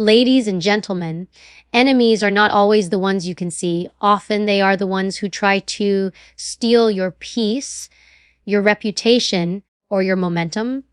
Ladies and gentlemen, enemies are not always the ones you can see. Often they are the ones who try to steal your peace, your reputation, or your momentum.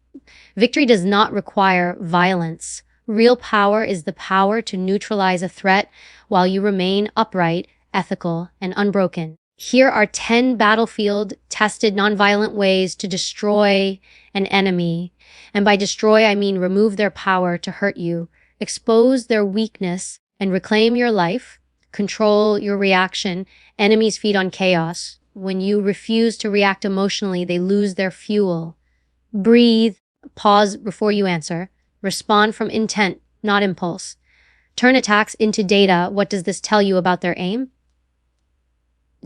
Victory does not require violence. Real power is the power to neutralize a threat while you remain upright, ethical, and unbroken. Here are 10 battlefield-tested nonviolent ways to destroy an enemy. And by destroy, I mean remove their power to hurt you, expose their weakness, and reclaim your life. Control your reaction. Enemies feed on chaos. When you refuse to react emotionally, they lose their fuel. Breathe. Pause before you answer. Respond from intent, not impulse. Turn attacks into data. What does this tell you about their aim?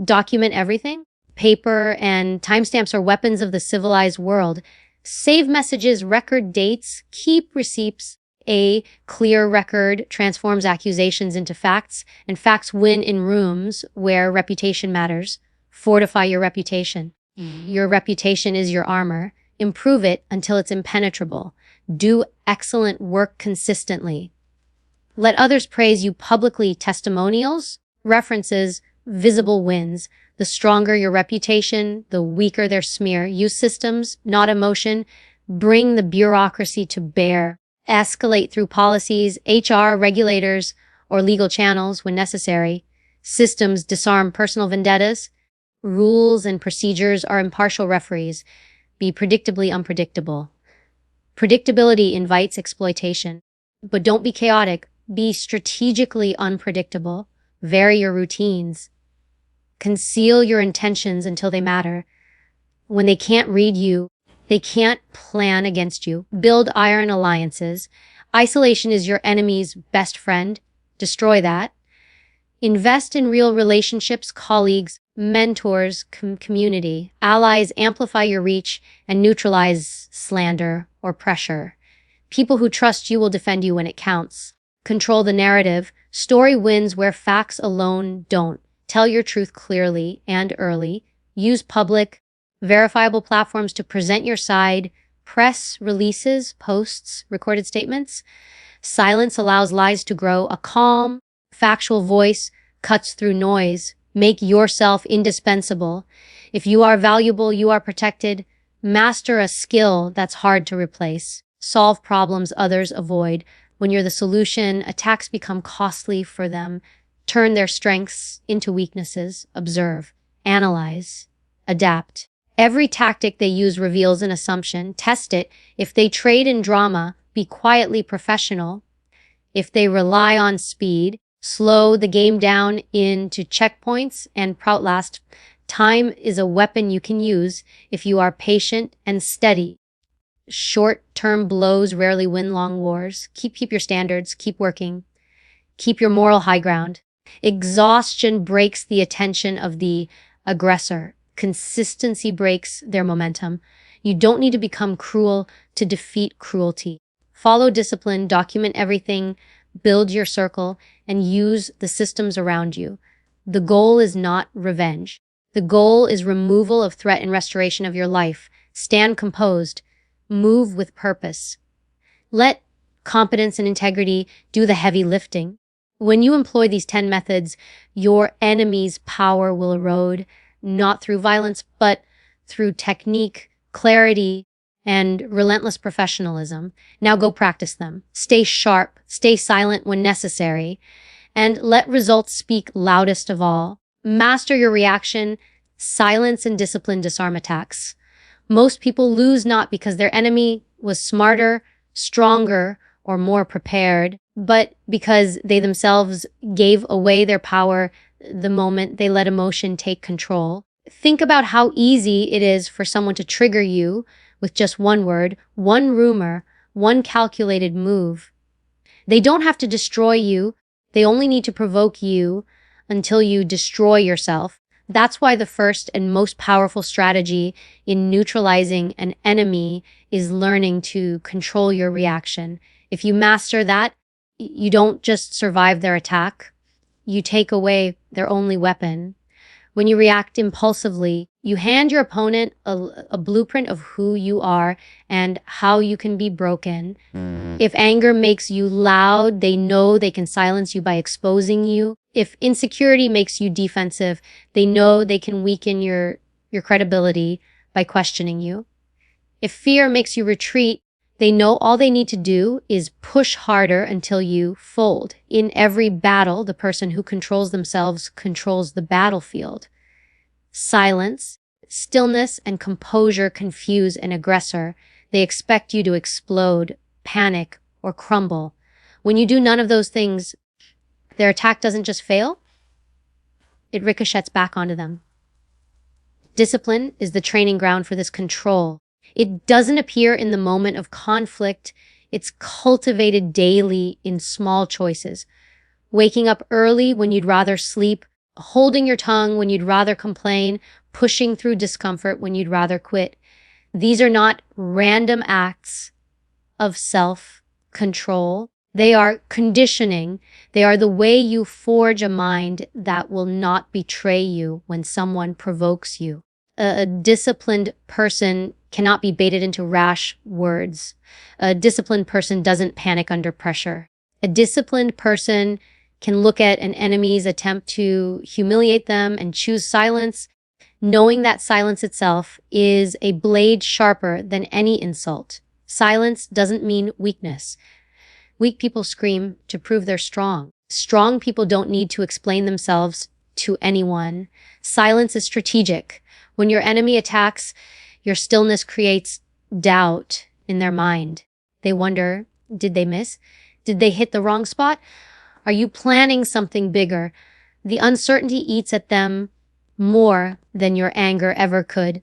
Document everything. Paper and timestamps are weapons of the civilized world. Save messages, record dates, keep receipts. A clear record transforms accusations into facts, and facts win in rooms where reputation matters. Fortify your reputation. Your reputation is your armor. Improve it until it's impenetrable. Do excellent work consistently. Let others praise you publicly. Testimonials, references, visible wins. The stronger your reputation, the weaker their smear. Use systems, not emotion. Bring the bureaucracy to bear. Escalate through policies, HR, regulators, or legal channels when necessary. Systems disarm personal vendettas. Rules and procedures are impartial referees. Be predictably unpredictable. Predictability invites exploitation. But don't be chaotic. Be strategically unpredictable. Vary your routines. Conceal your intentions until they matter. When they can't read you, they can't plan against you. Build iron alliances. Isolation is your enemy's best friend. Destroy that. Invest in real relationships, colleagues, mentors, community. Allies amplify your reach and neutralize slander or pressure. People who trust you will defend you when it counts. Control the narrative. Story wins where facts alone don't. Tell your truth clearly and early. Use public, verifiable platforms to present your side. Press releases, posts, recorded statements. Silence allows lies to grow. A calm, factual voice cuts through noise. Make yourself indispensable. If you are valuable, you are protected. Master a skill that's hard to replace. Solve problems others avoid. When you're the solution, attacks become costly for them. Turn their strengths into weaknesses. Observe, analyze, adapt. Every tactic they use reveals an assumption. Test it. If they trade in drama, be quietly professional. If they rely on speed, slow the game down into checkpoints and Outlast. Time is a weapon you can use if you are patient and steady. Short-term blows rarely win long wars. Keep your standards. Keep working. Keep your moral high ground. Exhaustion breaks the attention of the aggressor. Consistency breaks their momentum. You don't need to become cruel to defeat cruelty. Follow discipline, document everything, build your circle, and use the systems around you. The goal is not revenge. The goal is removal of threat and restoration of your life. Stand composed. Move with purpose. Let competence and integrity do the heavy lifting. When you employ these 10 methods, your enemy's power will erode, not through violence, but through technique, clarity, and relentless professionalism. Now go practice them. Stay sharp, stay silent when necessary, and let results speak loudest of all. Master your reaction. Silence and discipline disarm attacks. Most people lose not because their enemy was smarter, stronger, or more prepared, but because they themselves gave away their power the moment they let emotion take control. Think about how easy it is for someone to trigger you with just one word, one rumor, one calculated move. They don't have to destroy you. They only need to provoke you until you destroy yourself. That's why the first and most powerful strategy in neutralizing an enemy is learning to control your reaction. If you master that, you don't just survive their attack. You take away their only weapon. When you react impulsively, you hand your opponent a blueprint of who you are and how you can be broken. If anger makes you loud, they know they can silence you by exposing you. If insecurity makes you defensive, they know they can weaken your credibility by questioning you. If fear makes you retreat, they know all they need to do is push harder until you fold. In every battle, the person who controls themselves controls the battlefield. Silence, stillness, and composure confuse an aggressor. They expect you to explode, panic, or crumble. When you do none of those things, their attack doesn't just fail, it ricochets back onto them. Discipline is the training ground for this control. It doesn't appear in the moment of conflict. It's cultivated daily in small choices. Waking up early when you'd rather sleep, holding your tongue when you'd rather complain, pushing through discomfort when you'd rather quit. These are not random acts of self-control. They are conditioning. They are the way you forge a mind that will not betray you when someone provokes you. A disciplined person cannot be baited into rash words. A disciplined person doesn't panic under pressure. A disciplined person can look at an enemy's attempt to humiliate them and choose silence, knowing that silence itself is a blade sharper than any insult. Silence doesn't mean weakness. Weak people scream to prove they're strong. Strong people don't need to explain themselves to anyone. Silence is strategic. When your enemy attacks, your stillness creates doubt in their mind. They wonder, did they miss? Did they hit the wrong spot? Are you planning something bigger? The uncertainty eats at them more than your anger ever could.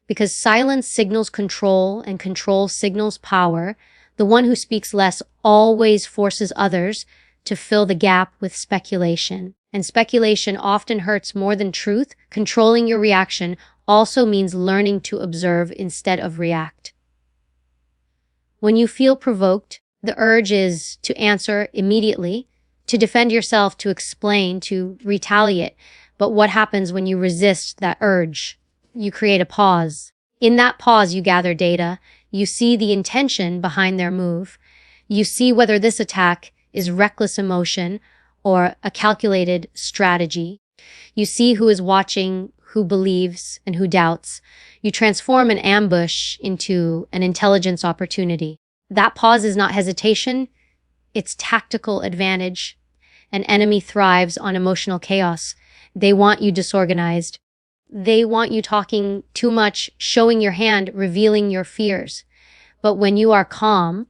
Because silence signals control and control signals power, the one who speaks less always forces others to fill the gap with speculation. And speculation often hurts more than truth. Controlling your reaction also means learning to observe instead of react. When you feel provoked, the urge is to answer immediately, to defend yourself, to explain, to retaliate. But what happens when you resist that urge? You create a pause. In that pause, you gather data. You see the intention behind their move. You see whether this attack is reckless emotion or a calculated strategy. You see who is watching, who believes, and who doubts. You transform an ambush into an intelligence opportunity. That pause is not hesitation, it's tactical advantage. An enemy thrives on emotional chaos. They want you disorganized. They want you talking too much, showing your hand, revealing your fears. But when you are calm,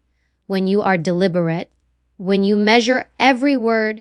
when you are deliberate, when you measure every word,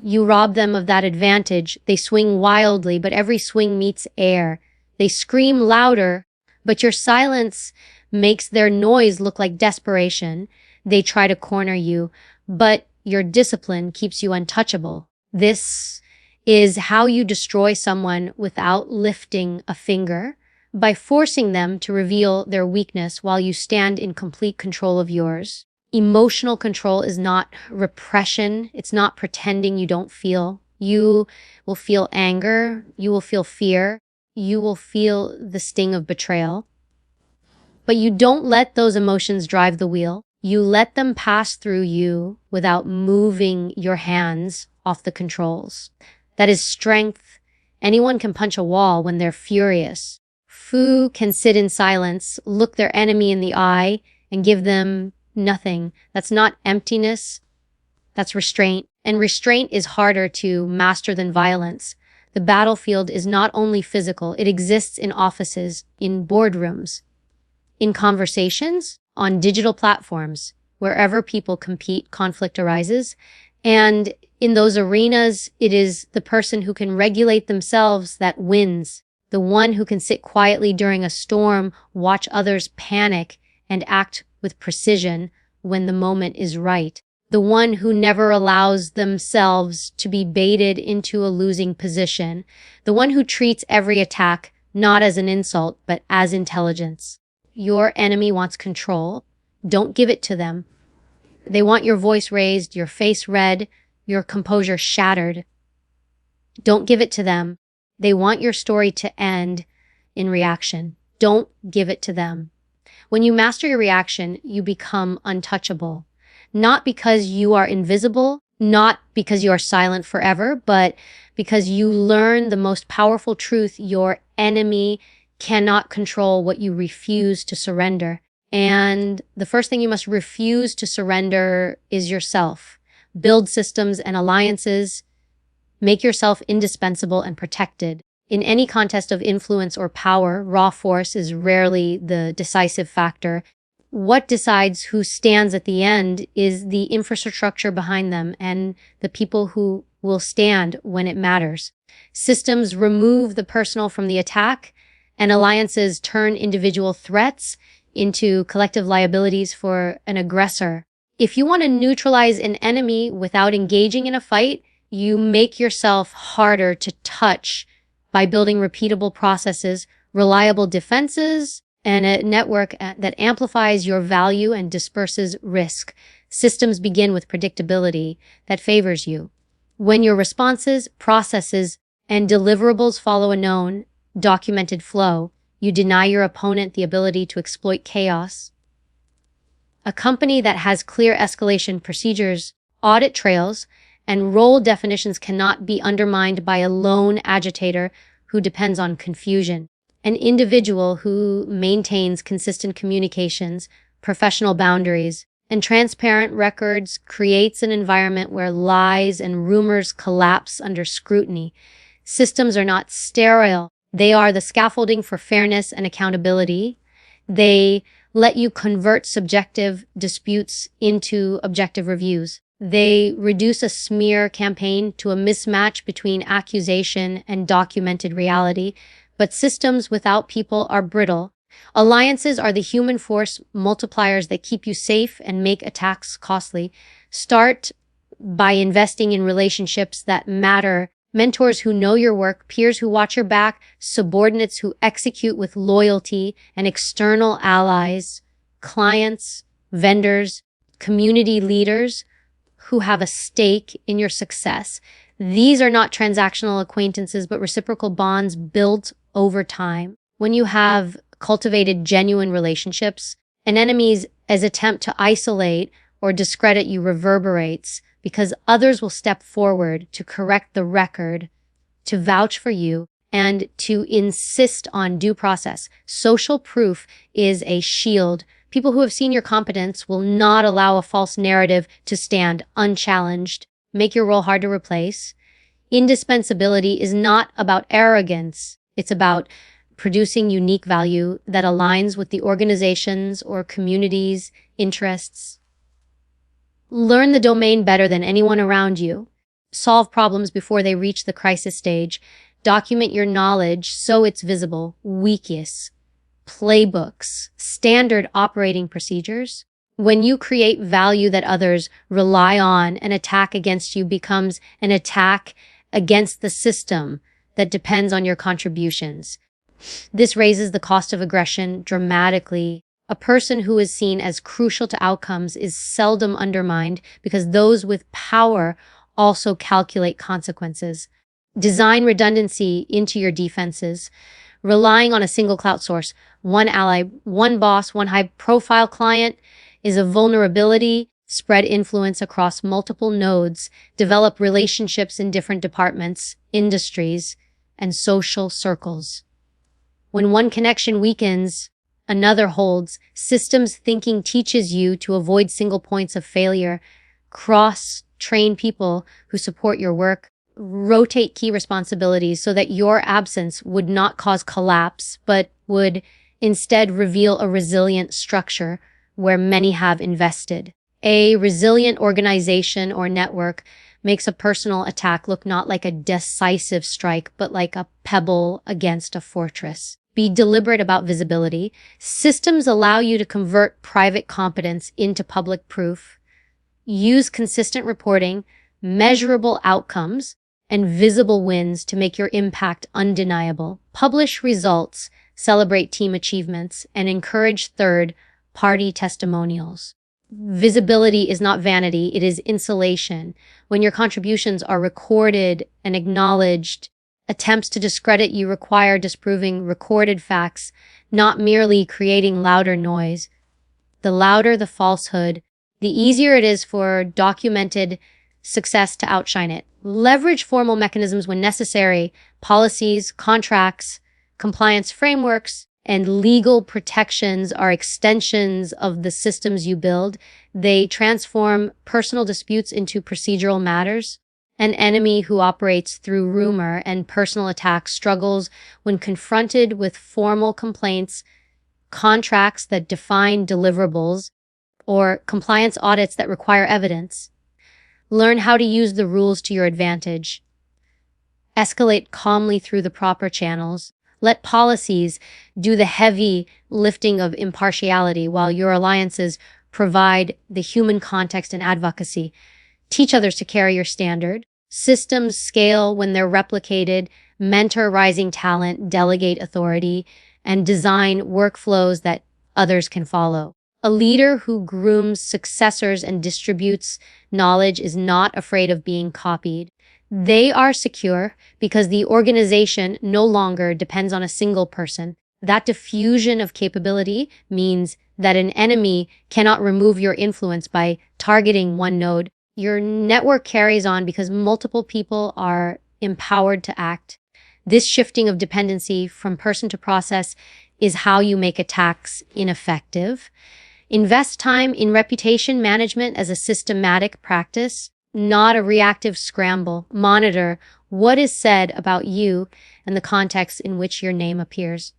you rob them of that advantage. They swing wildly, but every swing meets air. They scream louder, but your silence makes their noise look like desperation. They try to corner you, but your discipline keeps you untouchable. This is how you destroy someone without lifting a finger, by forcing them to reveal their weakness while you stand in complete control of yours. Emotional control is not repression. It's not pretending you don't feel. You will feel anger. You will feel fear. You will feel the sting of betrayal. But you don't let those emotions drive the wheel. You let them pass through you without moving your hands off the controls. That is strength. Anyone can punch a wall when they're furious. Fu can sit in silence, look their enemy in the eye, and give them nothing. That's not emptiness. That's restraint. And restraint is harder to master than violence. The battlefield is not only physical. It exists in offices, in boardrooms, in conversations, on digital platforms. Wherever people compete, conflict arises. And in those arenas, it is the person who can regulate themselves that wins. The one who can sit quietly during a storm, watch others panic, and act with precision when the moment is right. The one who never allows themselves to be baited into a losing position. The one who treats every attack not as an insult, but as intelligence. Your enemy wants control. Don't give it to them. They want your voice raised, your face red, your composure shattered. Don't give it to them. They want your story to end in reaction. Don't give it to them. When you master your reaction, you become untouchable. Not because you are invisible, not because you are silent forever, but because you learn the most powerful truth: your enemy cannot control what you refuse to surrender. And the first thing you must refuse to surrender is yourself. Build systems and alliances. Make yourself indispensable and protected. In any contest of influence or power, raw force is rarely the decisive factor. What decides who stands at the end is the infrastructure behind them and the people who will stand when it matters. Systems remove the personal from the attack, and alliances turn individual threats into collective liabilities for an aggressor. If you want to neutralize an enemy without engaging in a fight, you make yourself harder to touch by building repeatable processes, reliable defenses, and a network that amplifies your value and disperses risk. Systems begin with predictability that favors you. When your responses, processes, and deliverables follow a known, documented flow, you deny your opponent the ability to exploit chaos. A company that has clear escalation procedures, audit trails, and role definitions cannot be undermined by a lone agitator who depends on confusion. An individual who maintains consistent communications, professional boundaries, and transparent records creates an environment where lies and rumors collapse under scrutiny. Systems are not sterile. They are the scaffolding for fairness and accountability. They let you convert subjective disputes into objective reviews. They reduce a smear campaign to a mismatch between accusation and documented reality. But systems without people are brittle. Alliances are the human force multipliers that keep you safe and make attacks costly. Start by investing in relationships that matter. Mentors who know your work, peers who watch your back, subordinates who execute with loyalty, and external allies, clients, vendors, community leaders who have a stake in your success. These are not transactional acquaintances, but reciprocal bonds built over time. When you have cultivated genuine relationships, an enemy's attempt to isolate or discredit you reverberates because others will step forward to correct the record, to vouch for you, and to insist on due process. Social proof is a shield. People who have seen your competence will not allow a false narrative to stand unchallenged. Make your role hard to replace. Indispensability is not about arrogance. It's about producing unique value that aligns with the organization's or community's interests. Learn the domain better than anyone around you. Solve problems before they reach the crisis stage. Document your knowledge so it's visible. Weakest playbooks, standard operating procedures. When you create value that others rely on, an attack against you becomes an attack against the system that depends on your contributions. This raises the cost of aggression dramatically. A person who is seen as crucial to outcomes is seldom undermined because those with power also calculate consequences. Design redundancy into your defenses. Relying on a single clout source, one ally, one boss, one high-profile client is a vulnerability. Spread influence across multiple nodes. Develop relationships in different departments, industries, and social circles. When one connection weakens, another holds. Systems thinking teaches you to avoid single points of failure. Cross-train people who support your work. Rotate key responsibilities so that your absence would not cause collapse, but would instead reveal a resilient structure where many have invested. A resilient organization or network makes a personal attack look not like a decisive strike, but like a pebble against a fortress. Be deliberate about visibility. Systems allow you to convert private competence into public proof. Use consistent reporting, measurable outcomes, and visible wins to make your impact undeniable. Publish results, celebrate team achievements, and encourage third-party testimonials. Visibility is not vanity, it is insulation. When your contributions are recorded and acknowledged, Attempts to discredit you require disproving recorded facts, not merely creating louder noise. The louder the falsehood, the easier it is for documented success to outshine it. Leverage formal mechanisms when necessary. Policies, contracts, compliance frameworks, and legal protections are extensions of the systems you build. They transform personal disputes into procedural matters. An enemy who operates through rumor and personal attacks struggles when confronted with formal complaints, contracts that define deliverables, or compliance audits that require evidence. Learn how to use the rules to your advantage. Escalate calmly through the proper channels. Let policies do the heavy lifting of impartiality while your alliances provide the human context and advocacy. Teach others to carry your standard. Systems scale when they're replicated. Mentor rising talent, delegate authority, and design workflows that others can follow. A leader who grooms successors and distributes knowledge is not afraid of being copied. They are secure because the organization no longer depends on a single person. That diffusion of capability means that an enemy cannot remove your influence by targeting one node. Your network carries on because multiple people are empowered to act. This shifting of dependency from person to process is how you make attacks ineffective. Invest time in reputation management as a systematic practice, not a reactive scramble. Monitor what is said about you and the context in which your name appears.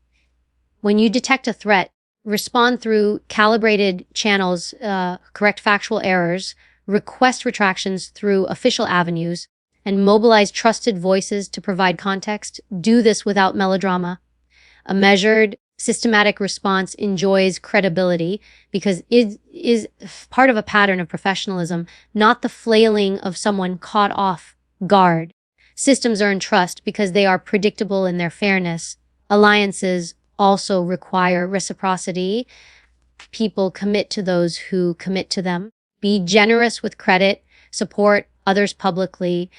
When you detect a threat, respond through calibrated channels, correct factual errors, request retractions through official avenues, and mobilize trusted voices to provide context. Do this without melodrama. A measured, systematic response enjoys credibility because it is part of a pattern of professionalism, not the flailing of someone caught off guard. Systems earn trust because they are predictable in their fairness. Alliances also require reciprocity. People commit to those who commit to them. Be generous with credit, support others publicly,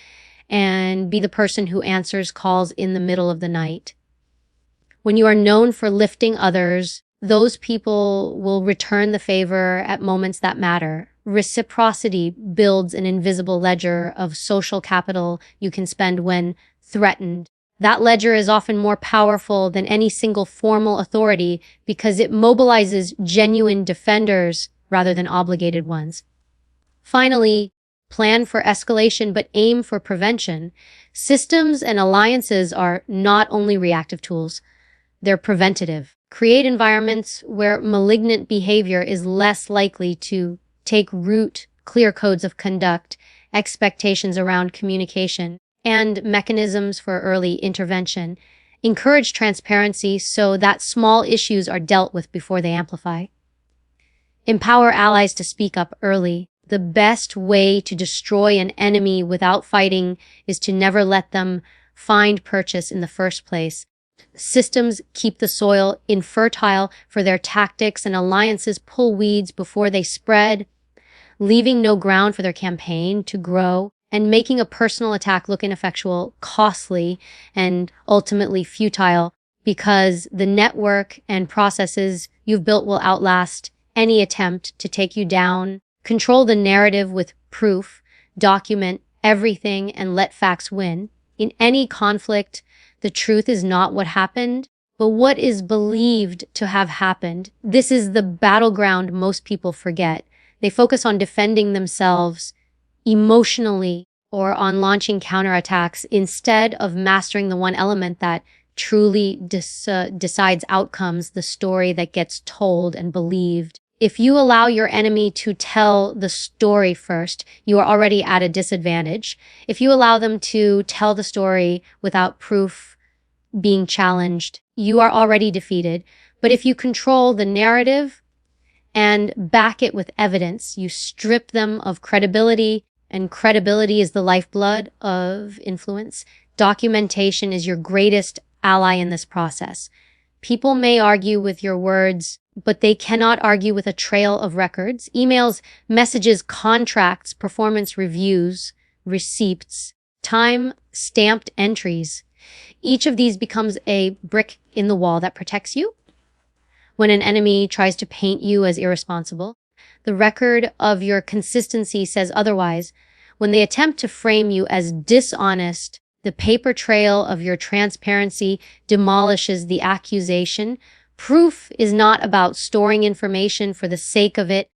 and be the person who answers calls in the middle of the night. When you are known for lifting others, those people will return the favor at moments that matter. Reciprocity builds an invisible ledger of social capital you can spend when threatened. That ledger is often more powerful than any single formal authority because it mobilizes genuine defenders rather than obligated ones. Finally, plan for escalation but aim for prevention. Systems and alliances are not only reactive tools, they're preventative. Create environments where malignant behavior is less likely to take root. Clear codes of conduct, expectations around communication, and mechanisms for early intervention. Encourage transparency so that small issues are dealt with before they amplify. Empower allies to speak up early. The best way to destroy an enemy without fighting is to never let them find purchase in the first place. Systems keep the soil infertile for their tactics, and alliances pull weeds before they spread, leaving no ground for their campaign to grow and making a personal attack look ineffectual, costly, and ultimately futile because the network and processes you've built will outlast any attempt to take you down. Control the narrative with proof, document everything, and let facts win. In any conflict, the truth is not what happened, but what is believed to have happened. This is the battleground most people forget. They focus on defending themselves emotionally or on launching counterattacks instead of mastering the one element that truly decides outcomes, the story that gets told and believed. If you allow your enemy to tell the story first, you are already at a disadvantage. If you allow them to tell the story without proof being challenged, you are already defeated. But if you control the narrative and back it with evidence, you strip them of credibility, and credibility is the lifeblood of influence. Documentation is your greatest ally in this process. People may argue with your words, but they cannot argue with a trail of records, emails, messages, contracts, performance reviews, receipts, time-stamped entries. Each of these becomes a brick in the wall that protects you when an enemy tries to paint you as irresponsible. The record of your consistency says otherwise. When they attempt to frame you as dishonest, the paper trail of your transparency demolishes the accusation. Proof is not about storing information for the sake of it.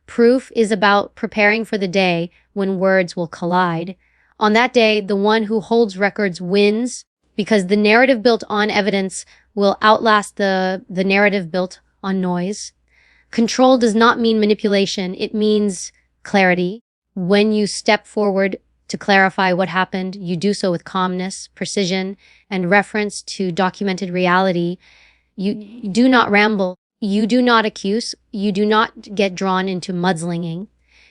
Proof is about preparing for the day when words will collide. On that day, the one who holds records wins, because the narrative built on evidence will outlast the narrative built on noise. Control does not mean manipulation. It means clarity. When you step forward to clarify what happened, you do so with calmness, precision, and reference to documented reality. You do not ramble. You do not accuse. You do not get drawn into mudslinging.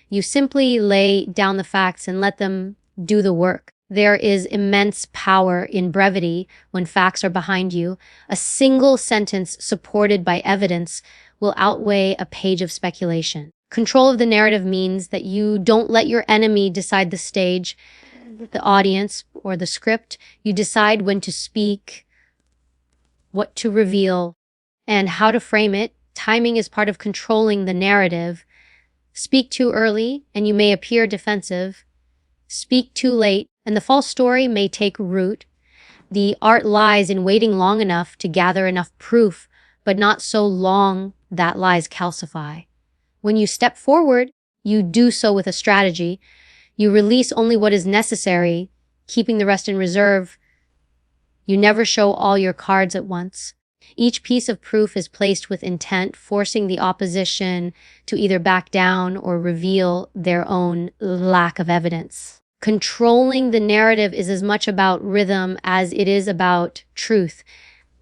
You simply lay down the facts and let them do the work. There is immense power in brevity when facts are behind you. A single sentence supported by evidence will outweigh a page of speculation. Control of the narrative means that you don't let your enemy decide the stage, the audience, or the script. You decide when to speak, what to reveal, and how to frame it. Timing is part of controlling the narrative. Speak too early, and you may appear defensive. Speak too late, and the false story may take root. The art lies in waiting long enough to gather enough proof, but not so long that lies calcify. When you step forward, you do so with a strategy. You release only what is necessary, keeping the rest in reserve. You never show all your cards at once. Each piece of proof is placed with intent, forcing the opposition to either back down or reveal their own lack of evidence. Controlling the narrative is as much about rhythm as it is about truth.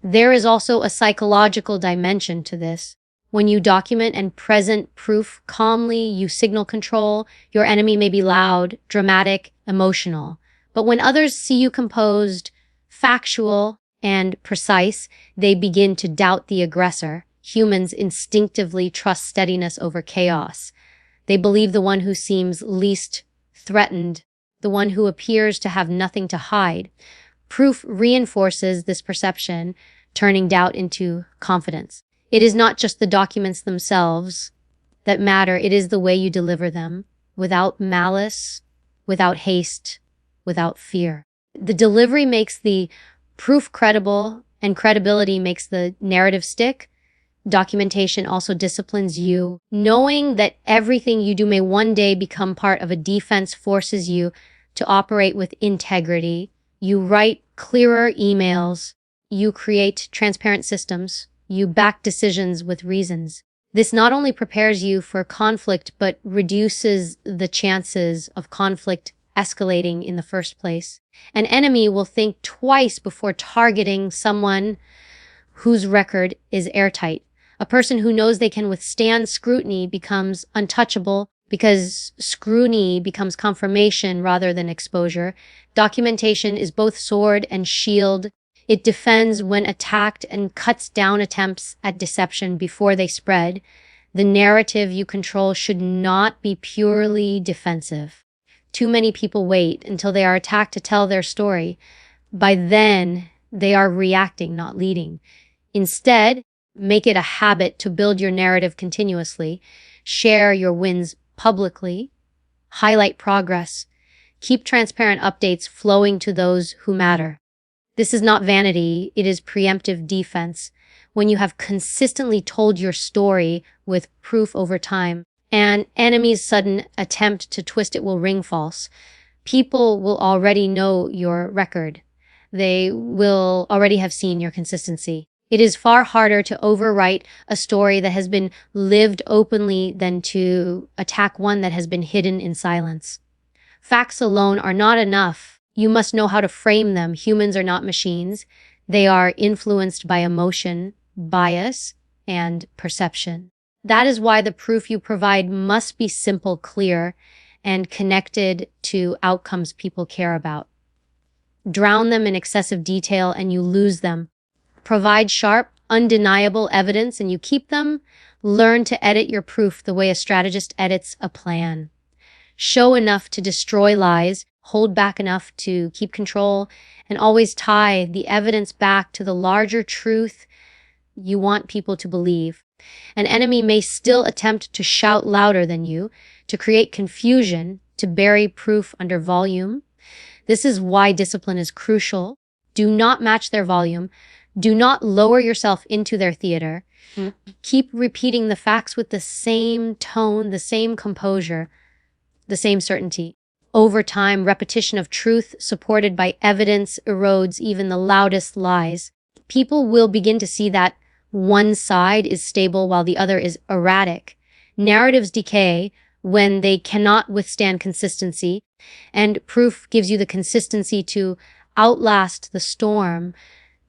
There is also a psychological dimension to this. When you document and present proof calmly, you signal control. Your enemy may be loud, dramatic, emotional. But when others see you composed, factual, and precise, they begin to doubt the aggressor. Humans instinctively trust steadiness over chaos. They believe the one who seems least threatened, the one who appears to have nothing to hide. Proof reinforces this perception, turning doubt into confidence. It is not just the documents themselves that matter, it is the way you deliver them, without malice, without haste, without fear. The delivery makes the proof credible, and credibility makes the narrative stick. Documentation also disciplines you. Knowing that everything you do may one day become part of a defense forces you to operate with integrity. You write clearer emails. You create transparent systems. You back decisions with reasons. This not only prepares you for conflict, but reduces the chances of conflict escalating in the first place. An enemy will think twice before targeting someone whose record is airtight. A person who knows they can withstand scrutiny becomes untouchable because scrutiny becomes confirmation rather than exposure. Documentation is both sword and shield. It defends when attacked and cuts down attempts at deception before they spread. The narrative you control should not be purely defensive. Too many people wait until they are attacked to tell their story. By then, they are reacting, not leading. Instead, make it a habit to build your narrative continuously. Share your wins publicly. Highlight progress. Keep transparent updates flowing to those who matter. This is not vanity, it is preemptive defense. When you have consistently told your story with proof over time, an enemy's sudden attempt to twist it will ring false. People will already know your record. They will already have seen your consistency. It is far harder to overwrite a story that has been lived openly than to attack one that has been hidden in silence. Facts alone are not enough. You must know how to frame them. Humans are not machines. They are influenced by emotion, bias, and perception. That is why the proof you provide must be simple, clear, and connected to outcomes people care about. Drown them in excessive detail and you lose them. Provide sharp, undeniable evidence and you keep them. Learn to edit your proof the way a strategist edits a plan. Show enough to destroy lies. hold back enough to keep control, and always tie the evidence back to the larger truth you want people to believe. An enemy may still attempt to shout louder than you, to create confusion, to bury proof under volume. This is why discipline is crucial. Do not match their volume. Do not lower yourself into their theater. Keep repeating the facts with the same tone, the same composure, the same certainty. Over time, repetition of truth supported by evidence erodes even the loudest lies. People will begin to see that one side is stable while the other is erratic. Narratives decay when they cannot withstand consistency, and proof gives you the consistency to outlast the storm.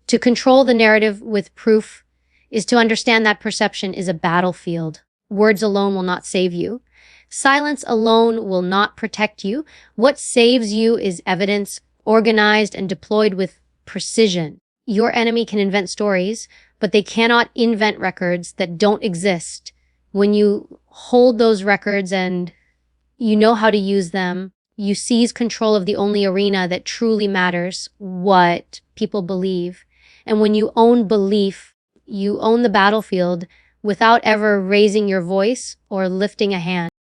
To control the narrative with proof is to understand that perception is a battlefield. Words alone will not save you. Silence alone will not protect you. What saves you is evidence, organized and deployed with precision. Your enemy can invent stories, but they cannot invent records that don't exist. When you hold those records and you know how to use them, you seize control of the only arena that truly matters, what people believe. And when you own belief, you own the battlefield without ever raising your voice or lifting a hand.